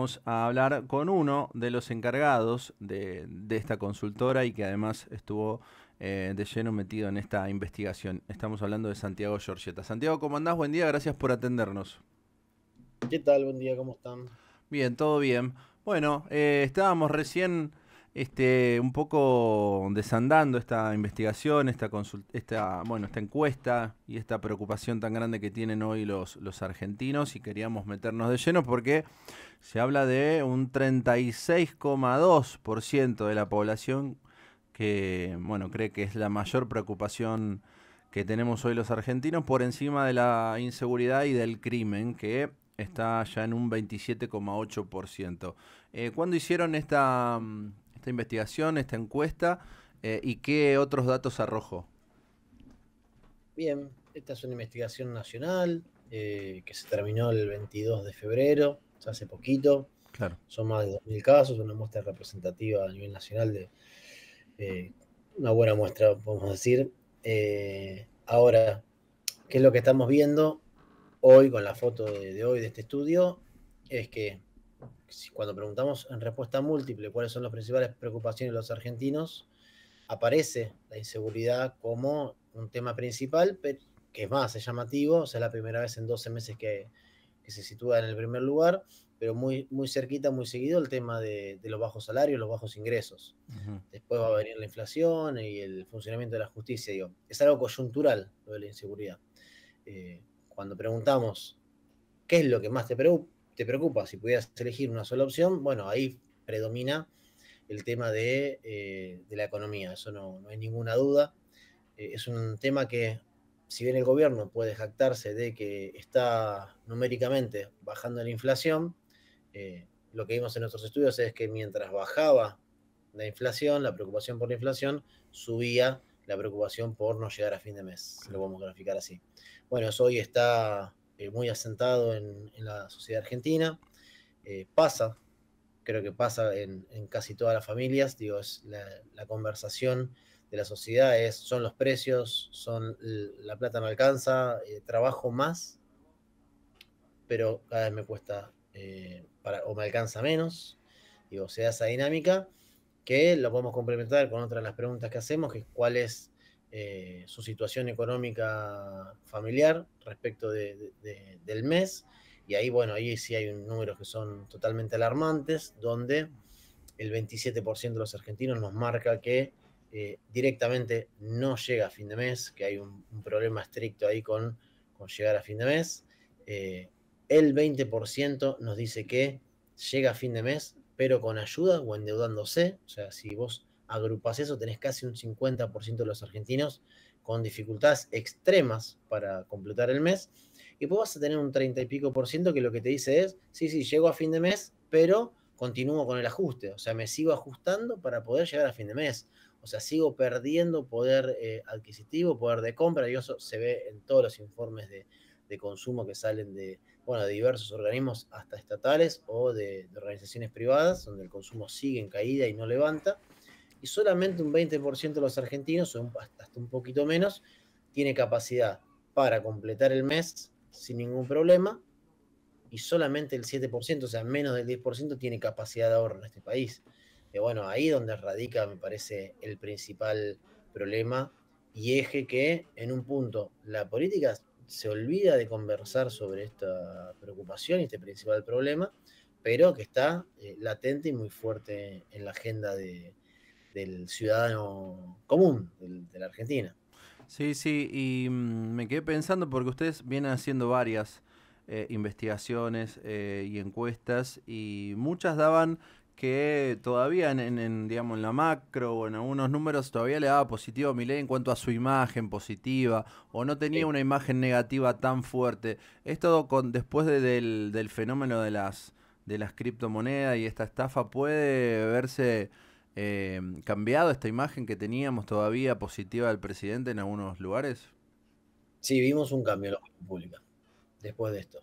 vamos a hablar con uno de los encargados de esta consultora y que además estuvo de lleno metido en esta investigación. Estamos hablando de Santiago Giorgetta. Santiago, ¿cómo andás? Buen día, gracias por atendernos. ¿Qué tal? Buen día, ¿cómo están? Bien, todo bien. Bueno, estábamos recién un poco desandando esta investigación, esta encuesta y esta preocupación tan grande que tienen hoy los argentinos y queríamos meternos de lleno porque se habla de un 36,2% de la población que, bueno, cree que es la mayor preocupación que tenemos hoy los argentinos por encima de la inseguridad y del crimen, que está ya en un 27,8%. ¿Cuándo hicieron esta investigación, esta encuesta y qué otros datos arrojó? Bien, esta es una investigación nacional que se terminó el 22 de febrero, o sea, hace poquito. Claro. Son más de 2.000 casos, una muestra representativa a nivel nacional de eh, una buena muestra, podemos decir. Ahora, ¿qué es lo que estamos viendo hoy con la foto de hoy de este estudio? Es que cuando preguntamos en respuesta múltiple cuáles son las principales preocupaciones de los argentinos, aparece la inseguridad como un tema principal, pero que es más, es llamativo, o sea, la primera vez en 12 meses que se sitúa en el primer lugar, pero muy cerquita, muy seguido el tema de los bajos salarios, los bajos ingresos. Ujú. Después va a venir la inflación y el funcionamiento de la justicia, digo. Es algo coyuntural lo de la inseguridad. Cuando preguntamos qué es lo que más te preocupa, si pudieras elegir una sola opción, bueno, ahí predomina el tema de la economía, eso no hay ninguna duda. Es un tema que, si bien el gobierno puede jactarse de que está numéricamente bajando la inflación, lo que vimos en nuestros estudios es que mientras bajaba la inflación, la preocupación por la inflación, subía la preocupación por no llegar a fin de mes, si lo podemos graficar así. Bueno, eso hoy está muy asentado en la sociedad argentina. Pasa, creo que pasa en casi todas las familias, digo, es la conversación de la sociedad, son los precios, la plata no alcanza, trabajo más, pero cada vez me cuesta o me alcanza menos, digo, se da esa dinámica que lo podemos complementar con otra de las preguntas que hacemos, que es cuál es su situación económica familiar respecto del mes. Y ahí, bueno, ahí sí hay números que son totalmente alarmantes, donde el 27% de los argentinos nos marca que directamente no llega a fin de mes, que hay un problema estricto ahí con llegar a fin de mes. El 20% nos dice que llega a fin de mes, pero con ayuda o endeudándose. O sea, si vos agrupas eso, tenés casi un 50% de los argentinos con dificultades extremas para completar el mes. Y vos vas a tener un 30 y pico por ciento que lo que te dice es, sí, sí, llego a fin de mes, pero continúo con el ajuste. O sea, me sigo ajustando para poder llegar a fin de mes. O sea, sigo perdiendo poder adquisitivo, poder de compra, y eso se ve en todos los informes de consumo que salen bueno, de diversos organismos, hasta estatales o de organizaciones privadas, donde el consumo sigue en caída y no levanta. Y solamente un 20% de los argentinos, o hasta un poquito menos, tiene capacidad para completar el mes sin ningún problema, y solamente el 7%, o sea, menos del 10%, tiene capacidad de ahorro en este país. Bueno, ahí donde radica, me parece, el principal problema y eje que en un punto la política se olvida de conversar sobre esta preocupación y este principal problema, pero que está latente y muy fuerte en la agenda del ciudadano común de la Argentina. Sí, sí, y me quedé pensando porque ustedes vienen haciendo varias investigaciones y encuestas y muchas daban que todavía digamos, en la macro o en algunos números todavía le daba positivo a Milei en cuanto a su imagen positiva o no tenía Sí. una imagen negativa tan fuerte. Esto después del fenómeno de las criptomonedas y esta estafa puede verse cambiado esta imagen que teníamos todavía positiva del presidente en algunos lugares? Sí, vimos un cambio en la opinión pública después de esto.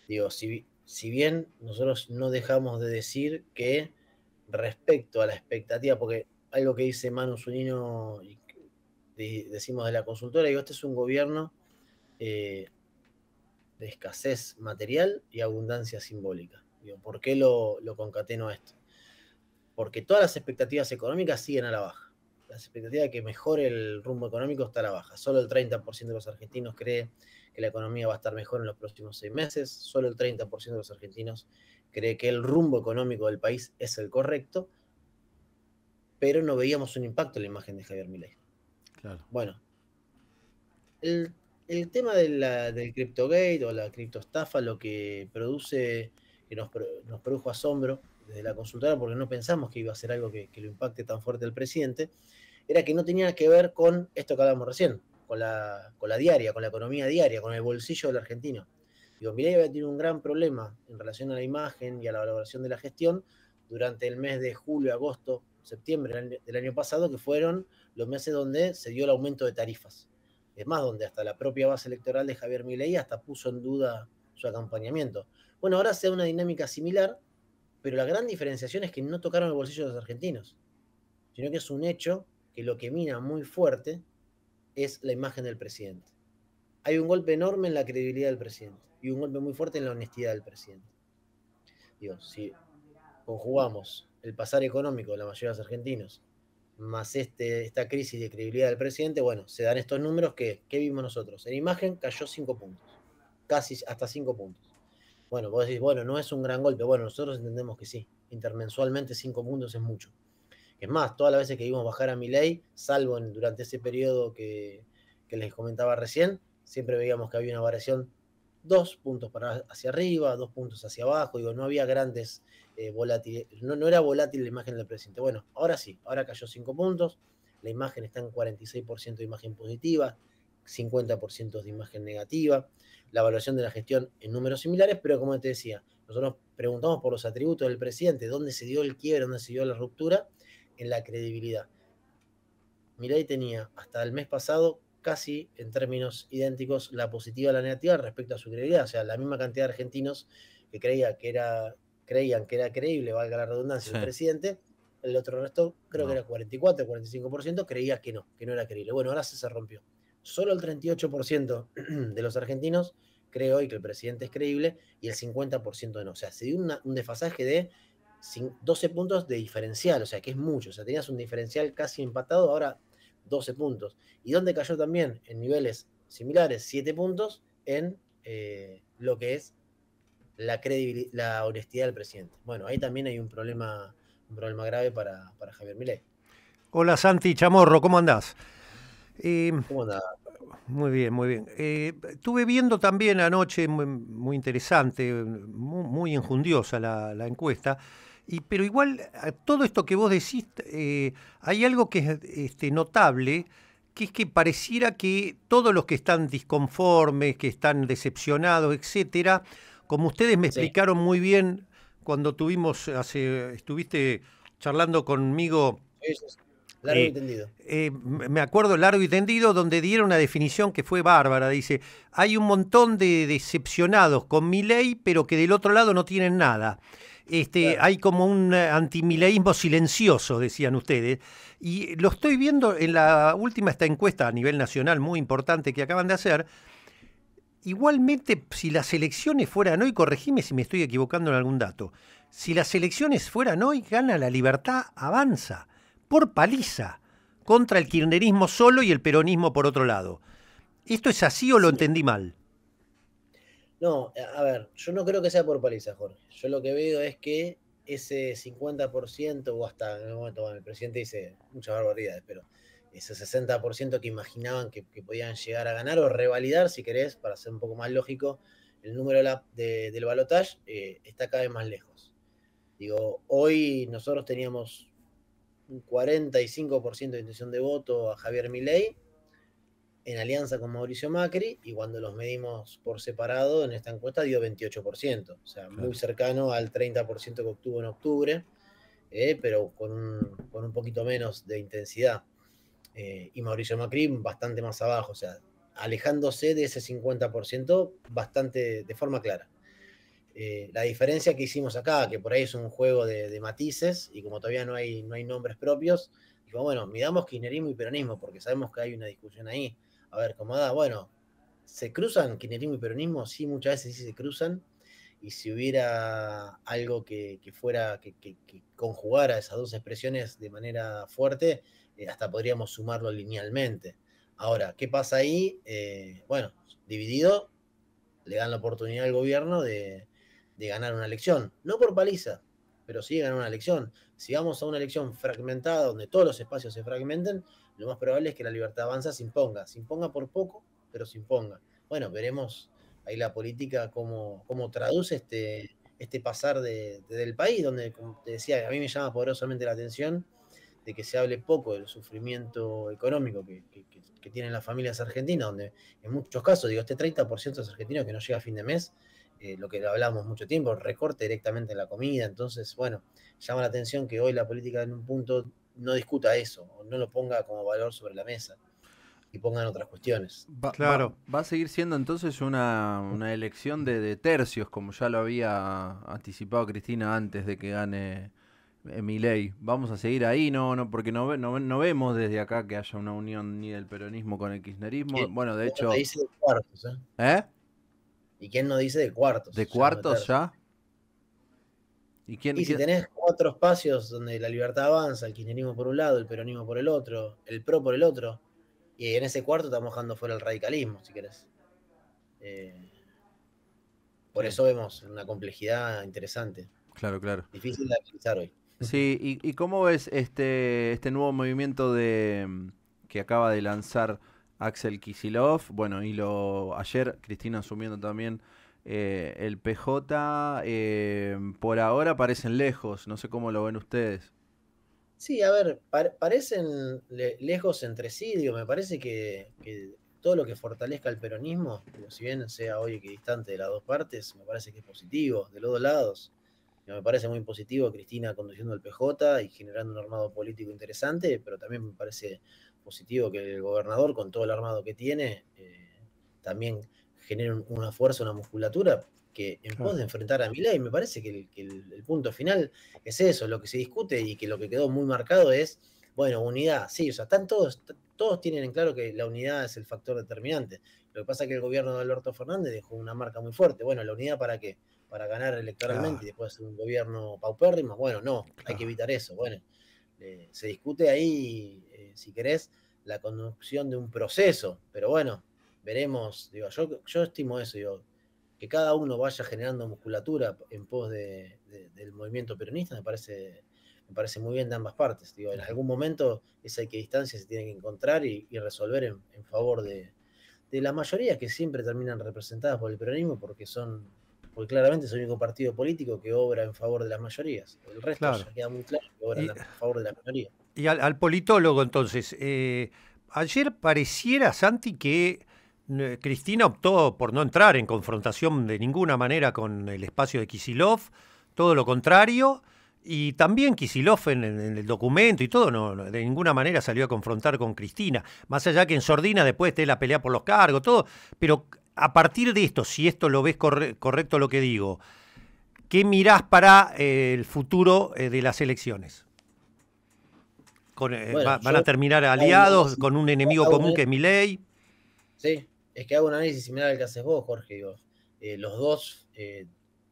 Digo, si bien nosotros no dejamos de decir que respecto a la expectativa, porque algo que dice Manu Zunino y decimos de la consultora, digo, este es un gobierno eh, de escasez material y abundancia simbólica. Digo, ¿por qué lo concateno a esto? Porque todas las expectativas económicas siguen a la baja. Las expectativas de que mejore el rumbo económico está a la baja. Solo el 30% de los argentinos cree que la economía va a estar mejor en los próximos 6 meses. Solo el 30% de los argentinos cree que el rumbo económico del país es el correcto, pero no veíamos un impacto en la imagen de Javier Milei. Claro. Bueno, el tema del CryptoGate o la criptoestafa lo que produce, que nos produjo asombro desde la consultora, porque no pensamos que iba a ser algo que lo impacte tan fuerte al presidente, era que no tenía que ver con esto que hablábamos recién, con la diaria, con la economía diaria, con el bolsillo del argentino. Digo, Milei había tenido un gran problema en relación a la imagen y a la valoración de la gestión durante el mes de julio, agosto, septiembre del año pasado, que fueron los meses donde se dio el aumento de tarifas. Es más, donde hasta la propia base electoral de Javier Milei hasta puso en duda su acompañamiento. Bueno, ahora se da una dinámica similar, pero la gran diferenciación es que no tocaron el bolsillo de los argentinos, sino que es un hecho que lo que mina muy fuerte es la imagen del presidente. Hay un golpe enorme en la credibilidad del presidente y un golpe muy fuerte en la honestidad del presidente. Digo, si conjugamos el pasar económico de la mayoría de los argentinos más esta crisis de credibilidad del presidente, bueno, se dan estos números que vimos nosotros. En imagen cayó 5 puntos, casi hasta 5 puntos. Bueno, vos decís, bueno, no es un gran golpe. Bueno, nosotros entendemos que sí. Intermensualmente 5 puntos es mucho. Es más, todas las veces que vimos bajar a Milei, salvo durante ese periodo que les comentaba recién, siempre veíamos que había una variación 2 puntos hacia arriba, 2 puntos hacia abajo. Digo, no había grandes volátiles, no era volátil la imagen del presidente. Bueno, ahora sí, ahora cayó 5 puntos, la imagen está en 46% de imagen positiva, 50% de imagen negativa, la evaluación de la gestión en números similares, pero como te decía, nosotros preguntamos por los atributos del presidente, dónde se dio el quiebre, dónde se dio la ruptura, en la credibilidad. Milei tenía hasta el mes pasado casi en términos idénticos la positiva y la negativa respecto a su credibilidad, o sea, la misma cantidad de argentinos que creían que era creíble, valga la redundancia, sí, el presidente, el otro resto, creo que era 44, 45%, creía que no era creíble. Bueno, ahora se rompió. Solo el 38% de los argentinos cree hoy que el presidente es creíble y el 50% no. O sea, se dio un desfasaje de 12 puntos de diferencial, o sea, que es mucho. O sea, tenías un diferencial casi empatado, ahora 12 puntos. ¿Y dónde cayó también? En niveles similares, 7 puntos en lo que es la honestidad del presidente. Bueno, ahí también hay un problema grave para Javier Milei. Hola Santi Chamorro, ¿cómo andás? ¿Cómo andás? Muy bien, muy bien. Estuve viendo también anoche, muy interesante, muy enjundiosa la encuesta, pero igual a todo esto que vos decís, hay algo que es notable, que es que pareciera que todos los que están disconformes, que están decepcionados, etcétera, como ustedes me explicaron muy bien cuando estuviste charlando conmigo. Largo y tendido. Me acuerdo largo y tendido, donde dieron una definición que fue bárbara. Dice, hay un montón de decepcionados con Milei, pero que del otro lado no tienen nada. Claro. Hay como un antimileísmo silencioso, decían ustedes. Y lo estoy viendo en la última esta encuesta a nivel nacional muy importante que acaban de hacer. Igualmente, si las elecciones fueran hoy, corregime si me estoy equivocando en algún dato, si las elecciones fueran hoy, gana La Libertad Avanza, por paliza, contra el kirchnerismo solo y el peronismo por otro lado. ¿Esto es así o lo entendí mal? No, a ver, yo no creo que sea por paliza, Jorge. Yo lo que veo es que ese 50% o hasta en el momento, bueno, el presidente dice muchas barbaridades, pero ese 60% que imaginaban que podían llegar a ganar o revalidar, si querés, para ser un poco más lógico, el número del balotaje está cada vez más lejos. Digo, hoy nosotros teníamos un 45% de intención de voto a Javier Milei en alianza con Mauricio Macri, y cuando los medimos por separado en esta encuesta dio 28%, o sea, muy cercano al 30% que obtuvo en octubre, pero con un poquito menos de intensidad. Y Mauricio Macri bastante más abajo, o sea, alejándose de ese 50% bastante de forma clara. La diferencia que hicimos acá, que por ahí es un juego de matices, y como todavía no hay nombres propios, digo, bueno, midamos kirchnerismo y peronismo, porque sabemos que hay una discusión ahí. A ver, ¿cómo da? Bueno, ¿se cruzan kirchnerismo y peronismo? Sí, muchas veces sí se cruzan, y si hubiera algo que conjugara esas dos expresiones de manera fuerte, hasta podríamos sumarlo linealmente. Ahora, ¿qué pasa ahí? Bueno, dividido, le dan la oportunidad al gobierno de ganar una elección, no por paliza, pero sí ganar una elección. Si vamos a una elección fragmentada, donde todos los espacios se fragmenten, lo más probable es que la Libertad Avanza se imponga por poco, pero se imponga. Bueno, veremos ahí la política cómo traduce este pasar del país, donde, como te decía, a mí me llama poderosamente la atención de que se hable poco del sufrimiento económico que tienen las familias argentinas, donde en muchos casos, digo, este 30% de los argentinos que no llega a fin de mes, lo que hablamos mucho tiempo, recorte directamente en la comida. Entonces, bueno, llama la atención que hoy la política en un punto no discuta eso, o no lo ponga como valor sobre la mesa y pongan otras cuestiones. Claro. Va a seguir siendo entonces una elección de tercios, como ya lo había anticipado Cristina antes de que gane Milei. Vamos a seguir ahí, porque no vemos desde acá que haya una unión ni del peronismo con el kirchnerismo. Bueno, de hecho... Te dice de cuartos, ¿eh? ¿Eh? ¿Y quién no dice de cuartos? ¿De Ya cuartos ya? Y si tenés 4 espacios donde la Libertad Avanza, el kirchnerismo por un lado, el peronismo por el otro, el PRO por el otro, y en ese cuarto estamos dejando fuera el radicalismo, si querés. Por Sí. eso vemos una complejidad interesante. Claro, claro. Difícil de analizar hoy. Sí, ¿y cómo ves este nuevo movimiento que acaba de lanzar Axel Kicillof? Bueno, ayer Cristina asumiendo también el PJ, por ahora parecen lejos, no sé cómo lo ven ustedes. Sí, a ver, parecen lejos entre sí, digo, me parece que todo lo que fortalezca el peronismo, digo, si bien sea hoy equidistante de las dos partes, me parece que es positivo, de los dos lados. Me parece muy positivo Cristina conduciendo el PJ y generando un armado político interesante, pero también me parece positivo que el gobernador, con todo el armado que tiene, también genere una fuerza, una musculatura que en pos de enfrentar a Milei. Me parece que el punto final es eso, lo que se discute y que lo que quedó muy marcado es, bueno, unidad, sí, o sea, todos tienen en claro que la unidad es el factor determinante. Lo que pasa es que el gobierno de Alberto Fernández dejó una marca muy fuerte. Bueno, ¿la unidad para qué? Para ganar electoralmente y después hacer un gobierno paupérrimo. Bueno, no, hay que evitar eso. Bueno, se discute ahí, si querés, la conducción de un proceso, pero bueno, veremos. Digo, yo estimo eso, digo, que cada uno vaya generando musculatura en pos del movimiento peronista, me parece muy bien de ambas partes. Digo, en algún momento esa equidistancia se tiene que encontrar y resolver en favor de las mayorías que siempre terminan representadas por el peronismo porque claramente es el único partido político que obra en favor de las mayorías. El resto ya queda muy claro que obra a favor de la minoría. Y al politólogo, entonces, ayer pareciera, Santi, que Cristina optó por no entrar en confrontación de ninguna manera con el espacio de Kicillof, todo lo contrario, y también Kicillof en el documento y todo, de ninguna manera salió a confrontar con Cristina, más allá que en sordina después esté la pelea por los cargos, todo, pero a partir de esto, si esto lo ves correcto lo que digo, ¿qué mirás para el futuro de las elecciones? ¿Van a terminar aliados con un enemigo común que es Milei? Sí, es que hago un análisis similar al que haces vos, Jorge. Digo, los dos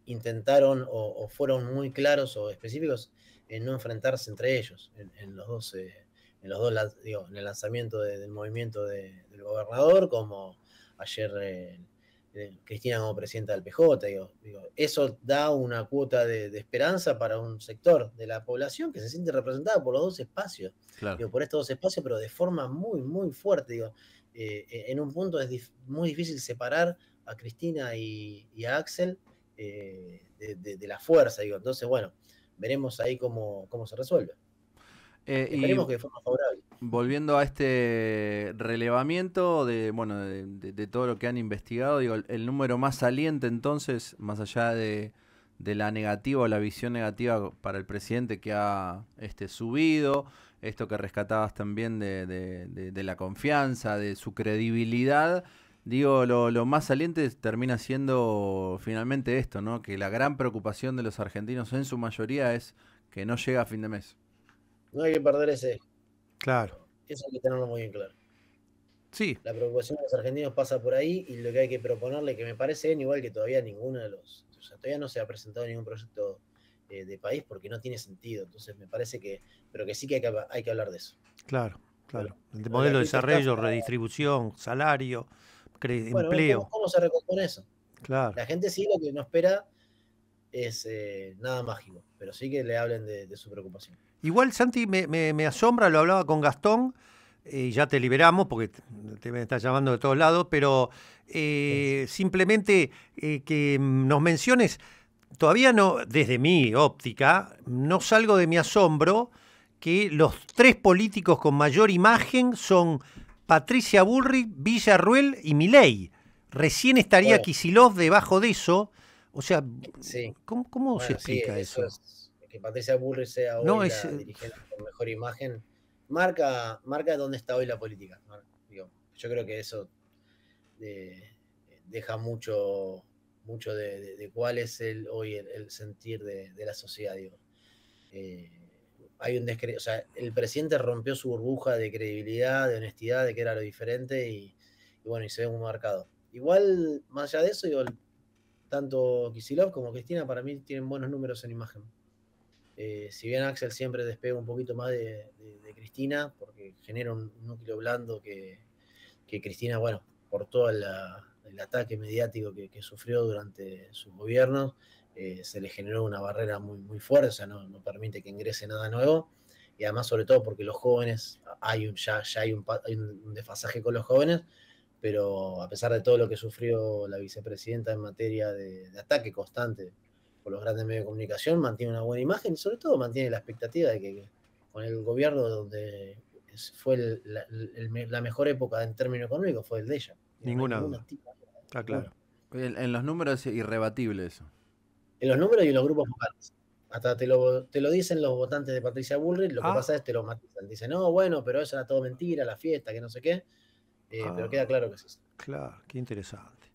intentaron o fueron muy claros o específicos en no enfrentarse entre ellos, en los dos, digo, en el lanzamiento del movimiento del gobernador, como ayer Cristina como presidenta del PJ. Digo, eso da una cuota de esperanza para un sector de la población que se siente representada por los dos espacios. Claro. Digo, por estos dos espacios, pero de forma muy, muy fuerte. Digo, en un punto es muy difícil separar a Cristina y a Axel de la fuerza. Digo. Entonces, bueno, veremos ahí cómo se resuelve. Esperemos que de forma favorable. Volviendo a este relevamiento de todo lo que han investigado, digo, el número más saliente entonces, más allá de la negativa o la visión negativa para el presidente que ha subido, esto que rescatabas también de la confianza, de su credibilidad, digo, lo más saliente termina siendo finalmente esto, ¿no? Que la gran preocupación de los argentinos en su mayoría es que no llega a fin de mes. No hay que perder ese. Claro. Eso hay que tenerlo muy bien claro. Sí. La preocupación de los argentinos pasa por ahí y lo que hay que proponerle, que me parece bien, igual que todavía ninguno de los O sea, todavía no se ha presentado ningún proyecto de país porque no tiene sentido. Entonces me parece pero que sí que hay que hablar de eso. Claro, claro. El Lo de modelo la de ficha desarrollo, estafa, redistribución, salario, bueno, ver empleo. cómo se recompone eso. Claro. La gente sí lo que no espera es nada mágico, pero sí que le hablen de su preocupación. Igual, Santi, me asombra, lo hablaba con Gastón, ya te liberamos porque te me estás llamando de todos lados, pero simplemente que nos menciones, todavía no, desde mi óptica, no salgo de mi asombro que los tres políticos con mayor imagen son Patricia Bullrich, Villarruel y Milei. Recién estaría Bueno, Kicillof debajo de eso. O sea, sí. ¿cómo se Bueno, sí, explica eso? es que Patricia Bullrich sea No, hoy la dirigente con mejor imagen, marca dónde está hoy la política, ¿no? Digo, yo creo que eso deja mucho de cuál es hoy el sentir de la sociedad. Digo. Hay o sea, el presidente rompió su burbuja de credibilidad, de honestidad, de que era lo diferente y bueno, y se ve muy marcado. Igual, más allá de eso, digo, tanto Kicillof como Cristina para mí tienen buenos números en imagen. Si bien Axel siempre despega un poquito más de Cristina, porque genera un núcleo blando que Cristina, bueno, por todo el ataque mediático que sufrió durante sus gobiernos, se le generó una barrera muy, muy fuerte, o sea, no permite que ingrese nada nuevo, y además sobre todo porque los jóvenes, ya hay un desfasaje con los jóvenes, pero a pesar de todo lo que sufrió la vicepresidenta en materia de ataque constante por los grandes medios de comunicación, mantiene una buena imagen y sobre todo mantiene la expectativa de que con el gobierno donde fue la mejor época en términos económicos fue el de ella. Ninguna duda. Está claro. En los números es irrebatible eso. En los números y en los grupos vocales. Hasta te lo dicen los votantes de Patricia Bullrich, lo que pasa es te lo matizan. Dicen, no, bueno, pero eso era todo mentira, la fiesta, que no sé qué. Pero queda claro que es eso. Claro, qué interesante.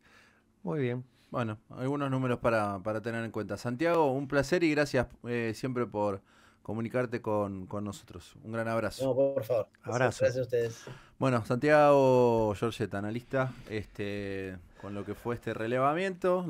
Muy bien. Bueno, algunos números para tener en cuenta. Santiago, un placer y gracias siempre por comunicarte con nosotros. Un gran abrazo. No, por favor. Abrazo. Gracias a ustedes. Bueno, Santiago Giorgetta, analista, con lo que fue este relevamiento.